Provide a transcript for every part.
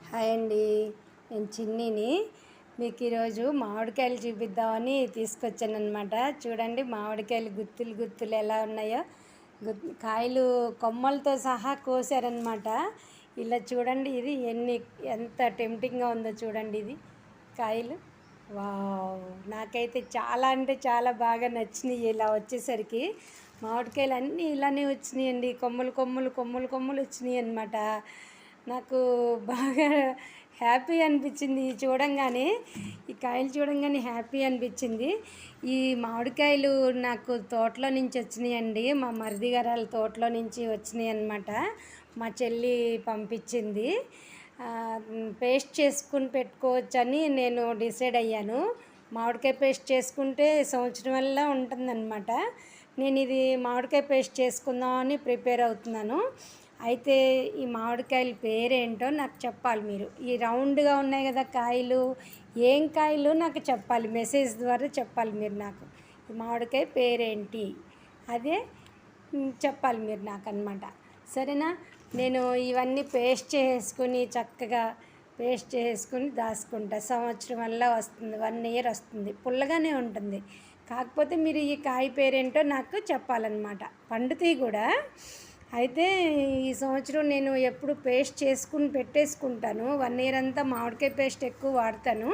Hi అండి, నేను చిన్నిని. మీకు ఈరోజు మామిడికాయలు చూపిద్దామని తీసుకొచ్చాను అనమాట. చూడండి మామిడికాయలు గుత్తులు గుత్తులు ఎలా ఉన్నాయో. కాయలు కొమ్మలతో సహా కోసారనమాట. ఇలా చూడండి, ఇది ఎంత టెంప్టింగ్గా ఉందో చూడండి. ఇది కాయలు వావ్, నాకైతే చాలా అంటే చాలా బాగా నచ్చినాయి. ఇలా వచ్చేసరికి మామిడికాయలు అన్నీ ఇలానే వచ్చినాయండి. కొమ్మలు కొమ్మలు కొమ్మలు కొమ్మలు వచ్చినాయి అనమాట. నాకు బాగా హ్యాపీ అనిపించింది చూడంగానే. ఈ కాయలు చూడంగానే హ్యాపీ అనిపించింది. ఈ మామిడికాయలు నాకు తోటలో నుంచి వచ్చినాయండి. మా మరిది గారాల తోటలో నుంచి వచ్చినాయి అన్నమాట. మా చెల్లి పంపించింది. పేస్ట్ చేసుకుని పెట్టుకోవచ్చని నేను డిసైడ్ అయ్యాను. మామిడికాయ పేస్ట్ చేసుకుంటే సంవత్సరం వల్ల ఉంటుందన్నమాట. నేను ఇది మామిడికాయ పేస్ట్ చేసుకుందామని ప్రిపేర్ అవుతున్నాను. అయితే ఈ మామిడికాయల పేరేంటో నాకు చెప్పాలి మీరు. ఈ రౌండ్గా ఉన్నాయి కదా కాయలు, ఏం కాయలు నాకు చెప్పాలి, మెసేజ్ ద్వారా చెప్పాలి మీరు నాకు. ఈ మామిడికాయ పేరేంటి అదే చెప్పాలి మీరు నాకు అన్నమాట. సరేనా? నేను ఇవన్నీ పేస్ట్ చేసుకుని చక్కగా పేస్ట్ చేసుకుని దాచుకుంటా. సంవత్సరం వల్ల వస్తుంది, 1 ఇయర్ వస్తుంది. పుల్లగానే ఉంటుంది. కాకపోతే మీరు ఈ కాయ పేరేంటో నాకు చెప్పాలన్నమాట. పండుతాయి కూడా. అయితే ఈ సంవత్సరం నేను ఎప్పుడు పేస్ట్ చేసుకుని పెట్టేసుకుంటాను. 1 ఇయర్ అంతా మామిడికాయ పేస్ట్ ఎక్కువ వాడతాను.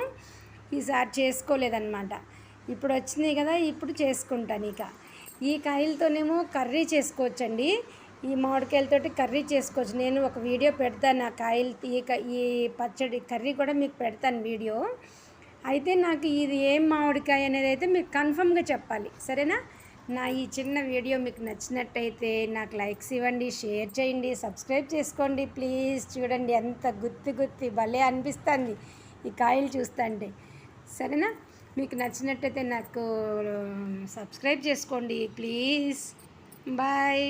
ఈసారి చేసుకోలేదన్నమాట. ఇప్పుడు వచ్చినాయి కదా, ఇప్పుడు చేసుకుంటాను. ఇక ఈ కాయలతోనేమో కర్రీ చేసుకోవచ్చండి. ఈ మామిడికాయలతోటి కర్రీ చేసుకోవచ్చు. నేను ఒక వీడియో పెడతాను ఆ కాయలు ఈ పచ్చడి కర్రీ కూడా మీకు పెడతాను వీడియో. అయితే నాకు ఇది ఏం మామిడికాయ అనేది అయితే మీకు కన్ఫర్మ్గా చెప్పాలి. సరేనా? నా ఈ చిన్న వీడియో మీకు నచ్చినట్టయితే నాకు లైక్స్ ఇవ్వండి, షేర్ చేయండి, సబ్స్క్రైబ్ చేసుకోండి ప్లీజ్. చూడండి ఎంత గుత్తి భలే అనిపిస్తుంది ఈ కాయలు చూస్తుంటే. సరేనా? మీకు నచ్చినట్టయితే నాకు సబ్స్క్రైబ్ చేసుకోండి ప్లీజ్. బాయ్.